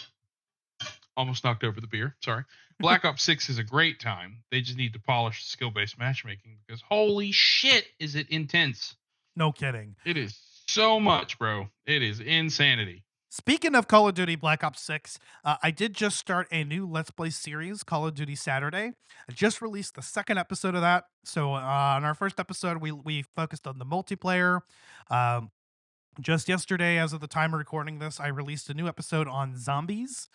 almost knocked over the beer. Sorry. Black Ops 6 is a great time. They just need to polish skill-based matchmaking, because holy shit is it intense. No kidding. It is so much, bro. It is insanity. Speaking of Call of Duty Black Ops 6, I did just start a new Let's Play series, Call of Duty Saturday. I just released the second episode of that. So on our first episode, we focused on the multiplayer. Just yesterday, as of the time of recording this, I released a new episode on zombies,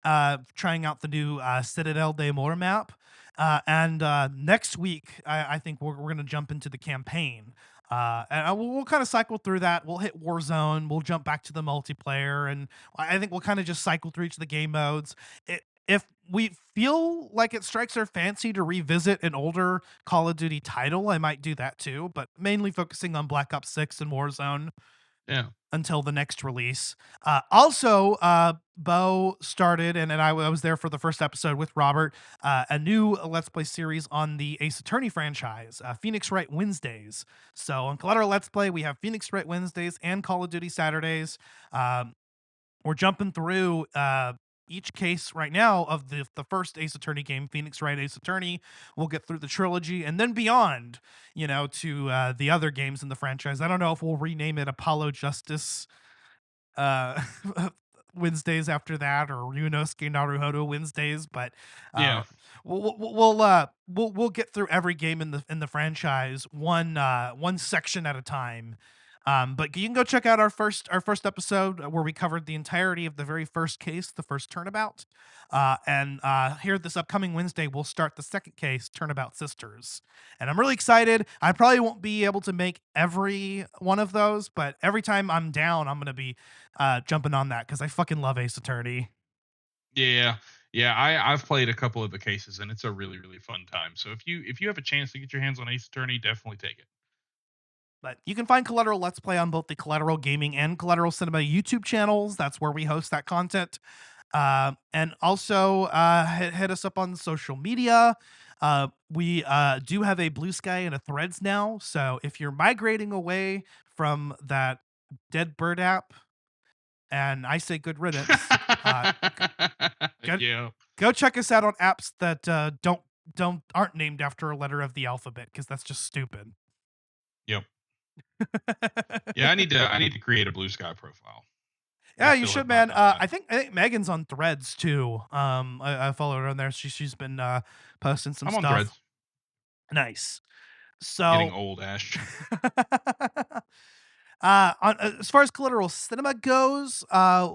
trying out the new Citadel de Mor map. And next week, I think we're going to jump into the campaign. And we'll kind of cycle through that. We'll hit Warzone. We'll jump back to the multiplayer. And I think we'll kind of just cycle through each of the game modes. If we feel like it strikes our fancy to revisit an older Call of Duty title, I might do that too, but mainly focusing on Black Ops 6 and Warzone. Yeah. Until the next release. Also, Bo started, and I was there for the first episode with Robert, a new Let's Play series on the Ace Attorney franchise, Phoenix Wright Wednesdays. So on Collateral Let's Play, we have Phoenix Wright Wednesdays and Call of Duty Saturdays. We're jumping through each case right now of the first Ace Attorney game, Phoenix Wright Ace Attorney. We'll get through the trilogy and then beyond, to the other games in the franchise. I don't know if we'll rename it Apollo Justice Wednesdays after that, or Ryunosuke Naruhodo Wednesdays, but Yeah. we'll get through every game in the franchise one section at a time. But you can go check out our first episode, where we covered the entirety of the very first case, the first Turnabout. And here this upcoming Wednesday, we'll start the second case, Turnabout Sisters. And I'm really excited. I probably won't be able to make every one of those, but every time I'm down, I'm going to be jumping on that, because I fucking love Ace Attorney. Yeah. Yeah, I've played a couple of the cases, and it's a really, really fun time. So if you have a chance to get your hands on Ace Attorney, definitely take it. But you can find Collateral Let's Play on both the Collateral Gaming and Collateral Cinema YouTube channels. That's where we host that content. And also hit us up on social media. We do have a Blue Sky and a Threads now. So if you're migrating away from that Dead Bird app, and I say good riddance, Yeah. go check us out on apps that aren't named after a letter of the alphabet, because that's just stupid. Yep. Yeah, I need to create a Blue Sky profile. Yeah, I you feel should, like man. about that. I think Megan's on Threads too. I followed her on there. She's been posting some I'm stuff. on Threads. Nice. Getting So, old, Ash. as far as Collateral Cinema goes,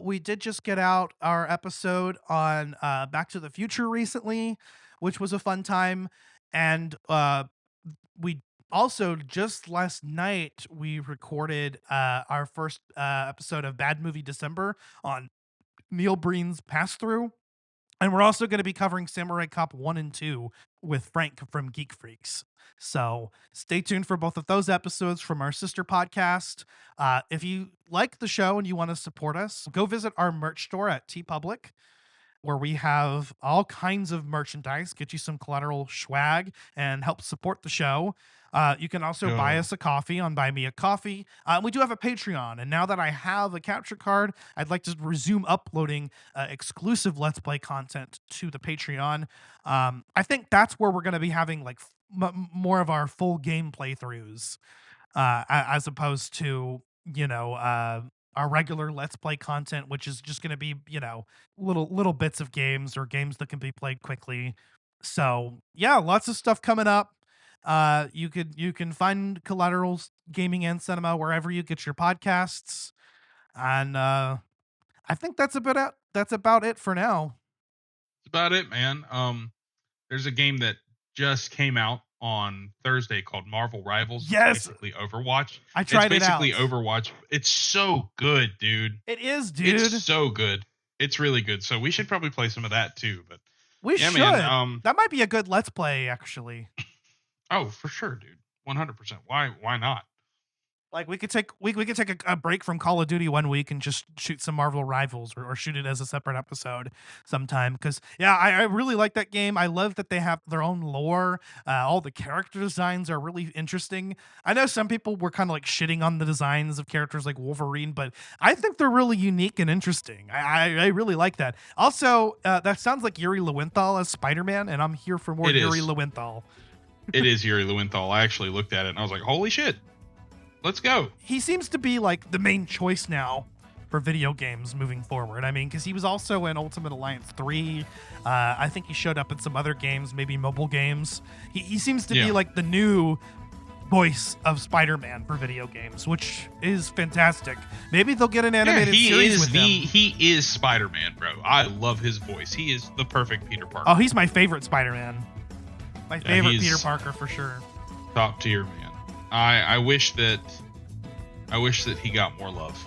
we did just get out our episode on Back to the Future recently, which was a fun time, and we Also, just last night, we recorded our first episode of Bad Movie December on Neil Breen's Pass Through. And we're also going to be covering Samurai Cop 1 and 2 with Frank from Geek Freaks. So stay tuned for both of those episodes from our sister podcast. If you like the show and you want to support us, go visit our merch store at TeePublic, where we have all kinds of merchandise, get you some Collateral swag, and help support the show. You can also buy us a coffee on Buy Me a Coffee. We do have a Patreon, and now that I have a capture card, I'd like to resume uploading exclusive Let's Play content to the Patreon. I think that's where we're going to be having like more of our full game playthroughs, as opposed to, our regular Let's Play content, which is just going to be, little bits of games or games that can be played quickly. So yeah, lots of stuff coming up. You can find Collateral's Gaming and Cinema wherever you get your podcasts. And I think that's about it for now. That's about it, man. There's a game that just came out on Thursday called Marvel Rivals. Yes. It's basically Overwatch. I tried it's basically it out. Overwatch. It's so good, dude. It is, dude. It's so good. It's really good. So we should probably play some of that too. But we yeah, should. Man, that might be a good Let's Play, actually. Oh, for sure, dude. 100%. Why not? Like we could take a break from Call of Duty 1 week and just shoot some Marvel Rivals or shoot it as a separate episode sometime. Because yeah, I really like that game. I love that they have their own lore. All the character designs are really interesting. I know some people were kind of like shitting on the designs of characters like Wolverine, but I think they're really unique and interesting. I really like that. Also, that sounds like Yuri Lowenthal as Spider-Man, and I'm here for more Yuri Lowenthal. It is Yuri Lowenthal. I actually looked at it and I was like, holy shit. Let's go. He seems to be like the main choice now for video games moving forward. I mean, because he was also in Ultimate Alliance 3. I think he showed up in some other games, maybe mobile games. He seems to be like the new voice of Spider-Man for video games, which is fantastic. Maybe they'll get an animated series with him. He is Spider-Man, bro. I love his voice. He is the perfect Peter Parker. Oh, he's my favorite Spider-Man. My favorite Peter Parker for sure. Top tier, man. I wish that he got more love,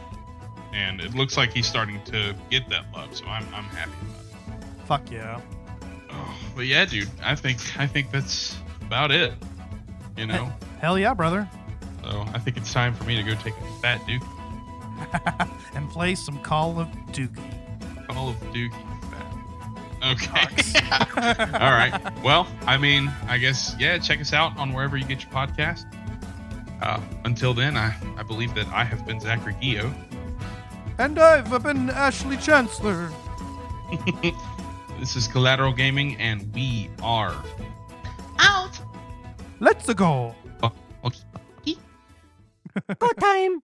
and it looks like he's starting to get that love. So I'm happy about it. Fuck yeah. Oh, but yeah, dude, I think that's about it. You know. Hell yeah, brother. So I think it's time for me to go take a fat dookie and play some Call of Duty. Call of Duty. Okay. All right. Well, I mean, I guess, yeah, check us out on wherever you get your podcast. Until then, I believe that I have been Zachary Gio. And I've been Ashley Chancellor. This is Collateral Gaming, and we are Out. Let's go. Okay. Go time.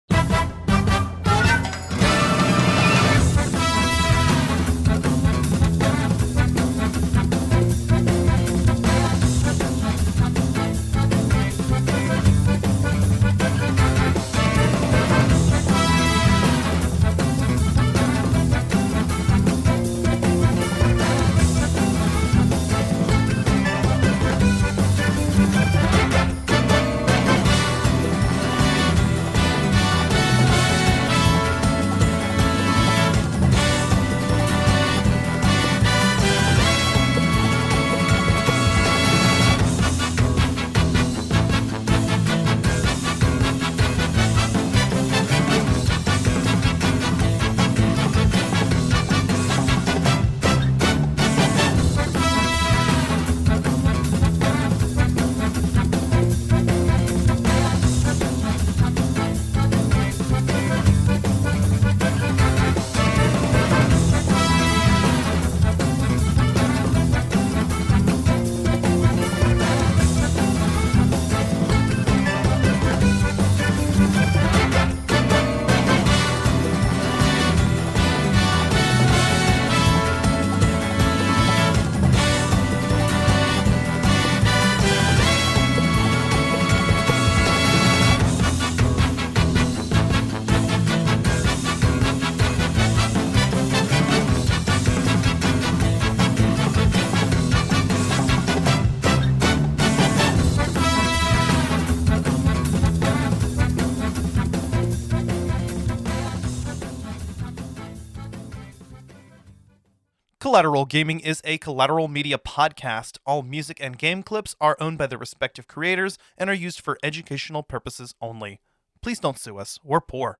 Collateral Gaming is a Collateral Media podcast. All music and game clips are owned by their respective creators and are used for educational purposes only. Please don't sue us. We're poor.